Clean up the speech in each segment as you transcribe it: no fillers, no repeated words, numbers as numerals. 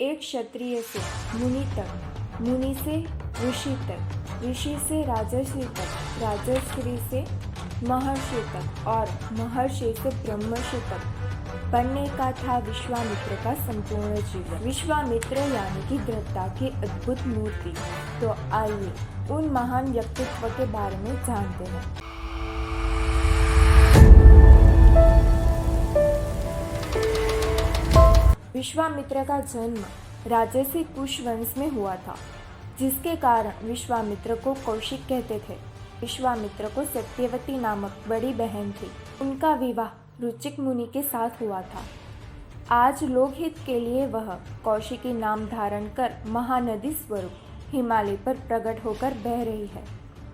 एक क्षत्रिय से मुनि तक, मुनि से ऋषि तक, ऋषि से राजर्षि तक, राजर्षि से महर्षि तक और महर्षि से ब्रह्मर्षि तक बनने का था विश्वामित्र का संपूर्ण जीवन। विश्वामित्र यानी कि दृढ़ता की अद्भुत मूर्ति। तो आइए उन महान व्यक्तित्व के बारे में जानते हैं। विश्वामित्र का जन्म राजसी कुश वंश में हुआ था, जिसके कारण विश्वामित्र को कौशिक कहते थे। विश्वामित्र को सत्यवती नामक बड़ी बहन थी। उनका विवाह रुचिक मुनि के साथ हुआ था। आज लोकहित के लिए वह कौशिकी नाम धारण कर महानदी स्वरूप हिमालय पर प्रकट होकर बह रही है।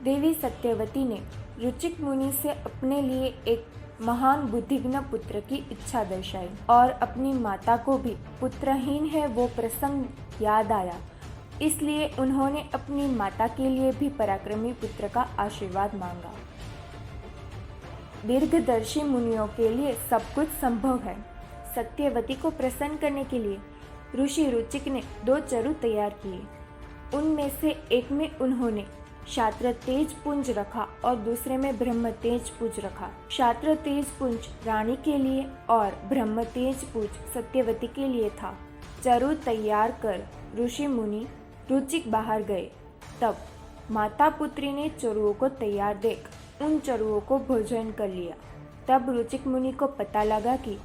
देवी सत्यवती ने रुचिक मुनि से अपने लिए एक महान बुद्धिज्ञ पुत्र की इच्छा दर्शाई और अपनी माता को भी पुत्रहीन है वो प्रसंग याद आया, इसलिए उन्होंने अपनी माता के लिए भी पराक्रमी पुत्र का आशीर्वाद मांगा। दीर्घदर्शी मुनियों के लिए सब कुछ संभव है। सत्यवती को प्रसन्न करने के लिए ऋषि रुचिक ने 2 चरु तैयार किए। उनमें से एक में उन्होंने क्षात्र तेज पुंज रखा और दूसरे में ब्रह्म तेज पुंज रखा। क्षात्र तेज पुंज रानी के लिए और ब्रह्म तेज पुंज सत्यवती के लिए था। चरु तैयार कर ऋषि मुनि रुचिक बाहर गए। तब माता पुत्री ने चरुओं को तैयार देख उन चरुओं को भोजन कर लिया। तब रुचिक मुनि को पता लगा कि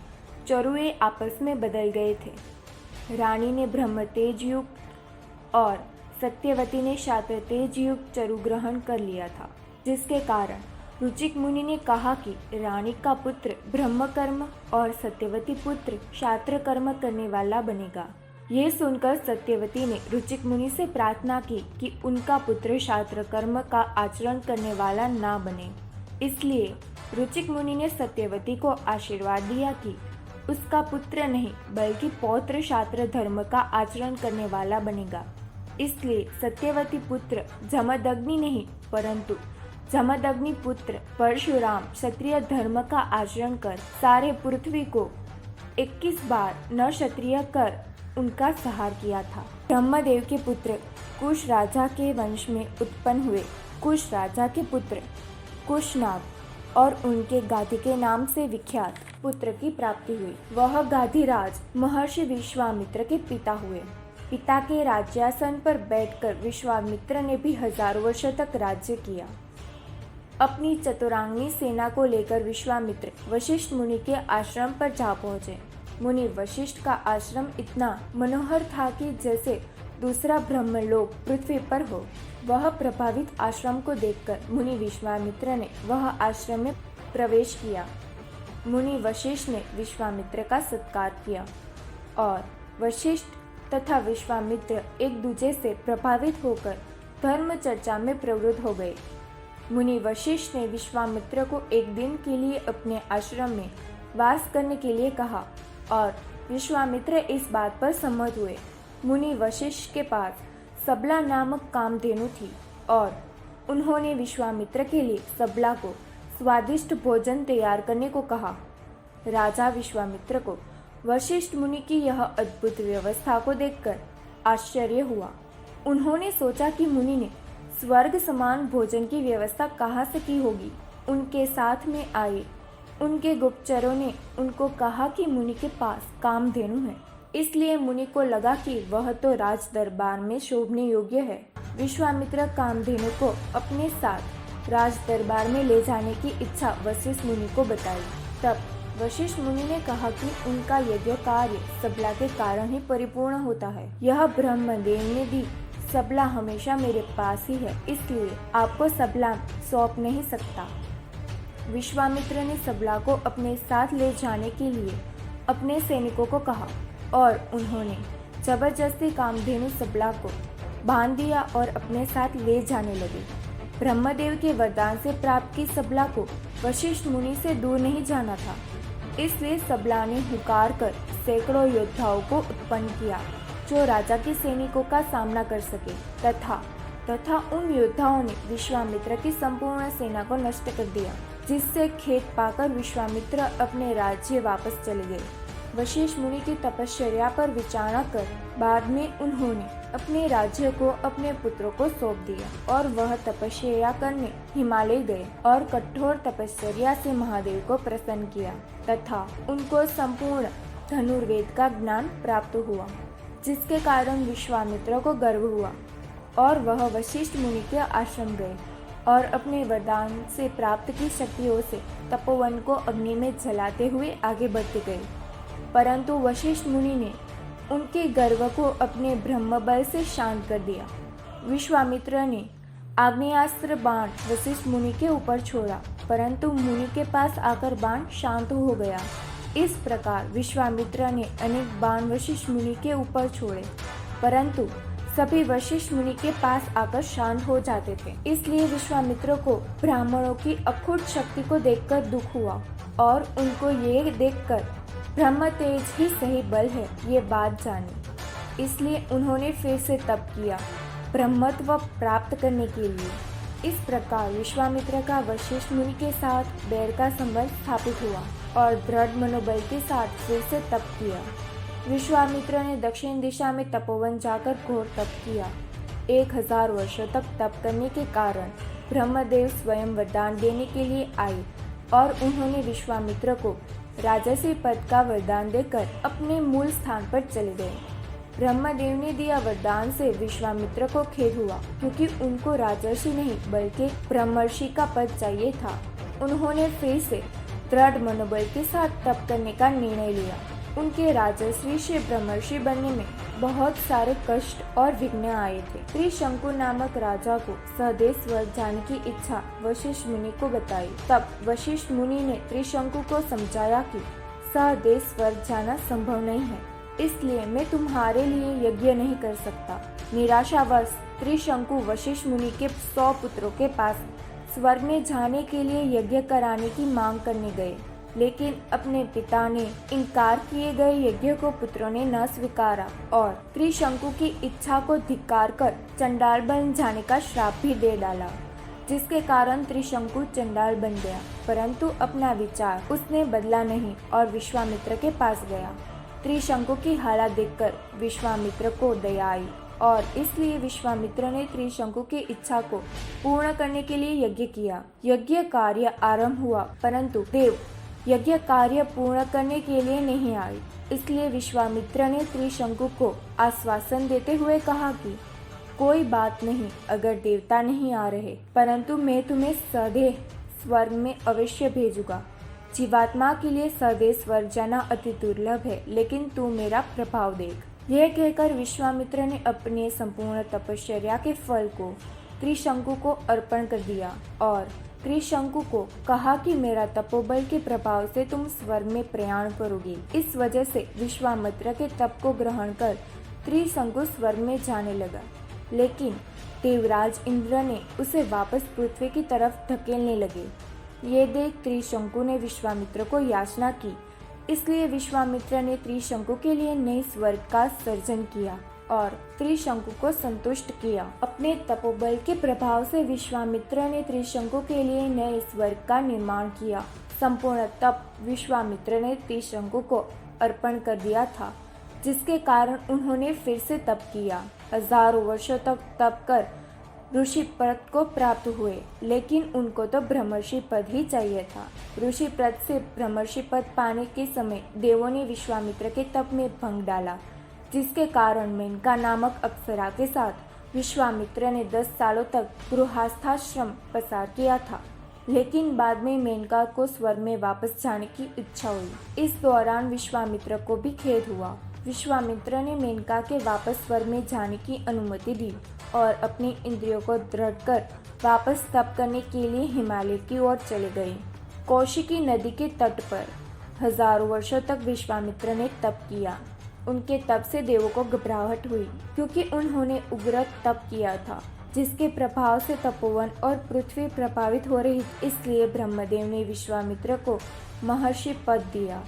चरुए आपस में बदल गए थे। रानी ने ब्रह्म तेज युक्त और सत्यवती ने क्षात्र तेज युक्त चरु ग्रहण कर लिया था, जिसके कारण रुचिक मुनि ने कहा कि रानी का पुत्र ब्रह्म कर्म और सत्यवती पुत्र क्षात्र कर्म करने वाला बनेगा। ये सुनकर सत्यवती ने रुचिक मुनि से प्रार्थना की कि उनका पुत्र क्षात्र कर्म का आचरण करने वाला ना बने। इसलिए रुचिक मुनि ने सत्यवती को आशीर्वाद दिया कि उसका पुत्र नहीं बल्कि पौत्र क्षात्र धर्म का आचरण करने वाला बनेगा। इसलिए सत्यवती पुत्र जमदग्नि नहीं परंतु जमदग्नि पुत्र परशुराम क्षत्रिय धर्म का आचरण कर सारे पृथ्वी को 21 बार न क्षत्रिय कर उनका संहार किया था। ब्रह्मदेव के पुत्र कुश राजा के वंश में उत्पन्न हुए कुश राजा के पुत्र कुशनाग और उनके गाधी के नाम से विख्यात पुत्र की प्राप्ति हुई। वह गाधीराज महर्षि विश्वामित्र के पिता हुए। पिता के राज्यासन पर बैठकर विश्वामित्र ने भी हजारों वर्षों तक राज्य किया। अपनी चतुरांगी सेना को लेकर विश्वामित्र वशिष्ठ मुनि के आश्रम पर जा पहुंचे। मुनि वशिष्ठ का आश्रम इतना मनोहर था कि जैसे दूसरा ब्रह्मलोक पृथ्वी पर हो। वह प्रभावित आश्रम को देखकर मुनि विश्वामित्र ने वह आश्रम में प्रवेश किया। मुनि वशिष्ठ ने विश्वामित्र का सत्कार किया और वशिष्ठ तथा विश्वामित्र एक दूसरे से प्रभावित होकर धर्म चर्चा में प्रवृत्त हो गए। मुनि वशिष्ठ ने विश्वामित्र को एक दिन के लिए अपने आश्रम में वास करने के लिए कहा और विश्वामित्र इस बात पर सम्मत हुए। मुनि वशिष्ठ के पास सबला नामक कामधेनु थी और उन्होंने विश्वामित्र के लिए सबला को स्वादिष्ट भोजन तैयार करने को कहा। राजा विश्वामित्र को वशिष्ठ मुनि की यह अद्भुत व्यवस्था को देखकर आश्चर्य हुआ। उन्होंने सोचा कि मुनि ने स्वर्ग समान भोजन की व्यवस्था कहाँ से की होगी। उनके साथ में आए उनके गुप्तचरों ने उनको कहा कि मुनि के पास कामधेनु है। इसलिए मुनि को लगा कि वह तो राज दरबार में शोभने योग्य है। विश्वामित्र कामधेनु को अपने साथ राज दरबार में ले जाने की इच्छा वशिष्ठ मुनि को बताई। तब वशिष्ठ मुनि ने कहा कि उनका यज्ञ कार्य सबला के कारण ही परिपूर्ण होता है। यह ब्रह्मदेव ने दी सबला हमेशा मेरे पास ही है, इसलिए आपको सबला सौंप नहीं सकता। विश्वामित्र ने सबला को अपने साथ ले जाने के लिए अपने सैनिकों को कहा और उन्होंने जबरदस्ती कामधेनु सबला को बांध दिया और अपने साथ ले जाने लगे। ब्रह्मदेव के वरदान से प्राप्त की सबला को वशिष्ठ मुनि से दूर नहीं जाना था, इसलिए सबला ने हुकार कर सैकड़ों योद्धाओं को उत्पन्न किया जो राजा के सैनिकों का सामना कर सके तथा उन योद्धाओं ने विश्वामित्र की संपूर्ण सेना को नष्ट कर दिया, जिससे खेद पाकर विश्वामित्र अपने राज्य वापस चले गए। वशिष्ठ मुनि की तपश्चर्या पर विचार कर बाद में उन्होंने अपने राज्य को अपने पुत्रों को सौंप दिया और वह तपश्चर्या करने हिमालय गए और कठोर तपश्चर्या से महादेव को प्रसन्न किया तथा उनको संपूर्ण धनुर्वेद का ज्ञान प्राप्त हुआ, जिसके कारण विश्वामित्र को गर्व हुआ और वह वशिष्ठ मुनि के आश्रम गए और अपने वरदान से प्राप्त की शक्तियों से तपोवन को अग्नि में जलाते हुए आगे बढ़ते गए। परंतु वशिष्ठ मुनि ने उनके गर्व को अपने ब्रह्म बल से शांत कर दिया। विश्वामित्र ने आग्नेयास्त्र बाण वशिष्ठ मुनि के ऊपर छोड़ा, परंतु मुनि के पास आकर बाण शांत हो गया। इस प्रकार विश्वामित्र ने अनेक बाण वशिष्ठ मुनि के ऊपर छोड़े, परंतु सभी वशिष्ठ मुनि के पास आकर शांत हो जाते थे। इसलिए विश्वामित्र को ब्राह्मणों की अखुट शक्ति को देखकर दुख हुआ और उनको ये देखकर ब्रह्म तेज ही सही बल है ये बात जानी। इसलिए उन्होंने फिर से तप किया ब्रह्मत्व प्राप्त करने के लिए। इस प्रकार विश्वामित्र का वशिष्ठ मुनि के साथ बैर का संबंध स्थापित हुआ और दृढ़ मनोबल के साथ फिर से तप किया। विश्वामित्र ने दक्षिण दिशा में तपोवन जाकर घोर तप किया। 1000 वर्षों तक तप करने के कारण ब्रह्मदेव स्वयं वरदान देने के लिए आए और उन्होंने विश्वामित्र को राजसी पद का वरदान देकर अपने मूल स्थान पर चले गए। ब्रह्मदेव ने दिया वरदान से विश्वामित्र को खेद हुआ, क्योंकि उनको राजर्षि नहीं बल्कि ब्रह्मर्षि का पद चाहिए था। उन्होंने फिर से दृढ़ मनोबल के साथ तप करने का निर्णय लिया। उनके राजर्षि से ब्रह्मर्षि बनने में बहुत सारे कष्ट और विघ्न आए थे। त्रिशंकु नामक राजा को सहदेव स्वर्ग जाने की इच्छा वशिष्ठ मुनि को बताई। तब वशिष्ठ मुनि ने त्रिशंकु को समझाया कि सहदेव स्वर्ग जाना संभव नहीं है, इसलिए मैं तुम्हारे लिए यज्ञ नहीं कर सकता। निराशावश त्रिशंकु वशिष्ठ मुनि के 100 पुत्रों के पास स्वर्ग में जाने के लिए यज्ञ कराने की मांग करने गए, लेकिन अपने पिता ने इनकार किए गए यज्ञ को पुत्रों ने न स्वीकारा और त्रिशंकु की इच्छा को धिक्कार कर चंडाल बन जाने का श्राप भी दे डाला, जिसके कारण त्रिशंकु चंडाल बन गया। परंतु अपना विचार उसने बदला नहीं और विश्वामित्र के पास गया। त्रिशंकु की हालत देखकर विश्वामित्र को दया आई और इसलिए विश्वामित्र ने त्रिशंकु की इच्छा को पूर्ण करने के लिए यज्ञ किया। यज्ञ कार्य आरंभ हुआ, परंतु देव यज्ञ कार्य पूर्ण करने के लिए नहीं आए। इसलिए विश्वामित्र ने त्रिशंकु को आश्वासन देते हुए कहा कि कोई बात नहीं, अगर देवता नहीं आ रहे, परंतु मैं तुम्हें सदैव स्वर्ग में अवश्य भेजूंगा। जीवात्मा के लिए सदैव स्वर्ग जाना अति दुर्लभ है, लेकिन तू मेरा प्रभाव देख। यह कहकर विश्वामित्र ने अपने संपूर्ण तपश्चर्या के फल को त्रिशंकु को अर्पण कर दिया और त्रिशंकु को कहा कि मेरा तपोबल के प्रभाव से तुम स्वर्ग में प्रयाण करोगे। इस वजह से विश्वामित्र के तप को ग्रहण कर त्रिशंकु स्वर्ग में जाने लगा, लेकिन देवराज इंद्र ने उसे वापस पृथ्वी की तरफ धकेलने लगे। ये देख त्रिशंकु ने विश्वामित्र को याचना की, इसलिए विश्वामित्र ने त्रिशंकु के लिए नए स्वर्ग का सर्जन किया और त्रिशंकु को संतुष्ट किया। अपने तपोबल के प्रभाव से विश्वामित्र ने त्रिशंकु के लिए नए स्वर्ग का निर्माण किया। संपूर्ण तप विश्वामित्र ने त्रिशंकु को अर्पण कर दिया था, जिसके कारण उन्होंने फिर से तप किया। हजारों वर्षों तक तप कर ऋषि पद को प्राप्त हुए, लेकिन उनको तो ब्रह्मर्षि पद ही चाहिए था। ऋषि पद से ब्रह्मर्षि पद पाने के समय देवों ने विश्वामित्र के तप में भंग डाला, जिसके कारण मेनका नामक अप्सरा के साथ विश्वामित्र ने 10 सालों तक गृहस्थाश्रम पसार किया था, लेकिन बाद में मेनका को स्वर्ग में वापस जाने की इच्छा हुई। इस दौरान विश्वामित्र को भी खेद हुआ। विश्वामित्र ने मेनका के वापस स्वर्ग में जाने की अनुमति दी और अपनी इंद्रियों को दृढ़ कर वापस तप करने के लिए हिमालय की ओर चले गए। कौशिकी नदी के तट पर हजारों वर्षों तक विश्वामित्र ने तप किया। उनके तप से देवों को घबराहट हुई, क्योंकि उन्होंने उग्र तप किया था, जिसके प्रभाव से तपोवन और पृथ्वी प्रभावित हो रही। इसलिए ब्रह्मदेव ने विश्वामित्र को महर्षि पद दिया।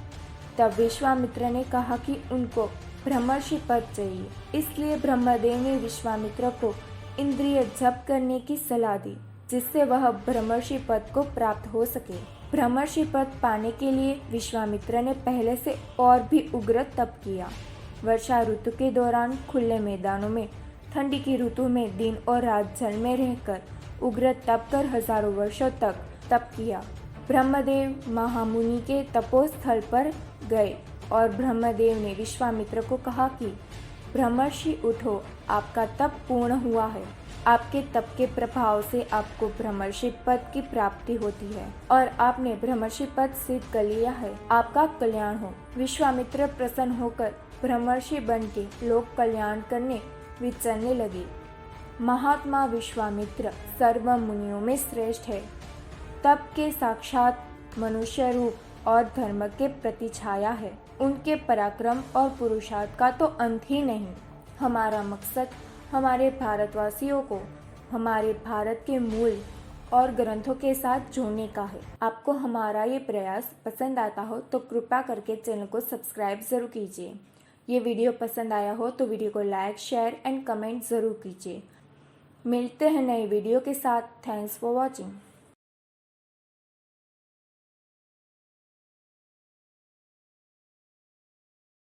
तब विश्वामित्र ने कहा कि उनको ब्रह्मर्षि पद चाहिए, इसलिए ब्रह्मदेव ने विश्वामित्र को इंद्रिय जप करने की सलाह दी, जिससे वह ब्रह्मर्षि पद को प्राप्त हो सके। ब्रह्मर्षि पद पाने के लिए विश्वामित्र ने पहले से और भी उग्र तप किया। वर्षा ऋतु के दौरान खुले मैदानों में, ठंडी की ऋतु में दिन और रात जल में रहकर उग्र तप कर हजारों वर्षों तक तप किया। ब्रह्मदेव महामुनि के तपोस्थल पर गए और ब्रह्मदेव ने विश्वामित्र को कहा कि ब्रह्मर्षि उठो, आपका तप पूर्ण हुआ है। आपके तप के प्रभाव से आपको ब्रह्मर्षि पद की प्राप्ति होती है और आपने ब्रह्मर्षि पद सिद्ध कर लिया है। आपका कल्याण हो। विश्वामित्र प्रसन्न होकर ब्रह्मर्षि बन के लोक कल्याण करने विचरने लगे। महात्मा विश्वामित्र सर्व मुनियों में श्रेष्ठ है। तप के साक्षात मनुष्य रूप और धर्म के प्रतिछाया है। उनके पराक्रम और पुरुषार्थ का तो अंत ही नहीं। हमारा मकसद हमारे भारतवासियों को हमारे भारत के मूल और ग्रंथों के साथ जोड़ने का है। आपको हमारा ये प्रयास पसंद आता हो तो कृपया करके चैनल को सब्सक्राइब ज़रूर कीजिए। ये वीडियो पसंद आया हो तो वीडियो को लाइक, शेयर एंड कमेंट ज़रूर कीजिए। मिलते हैं नए वीडियो के साथ। Thanks for watching.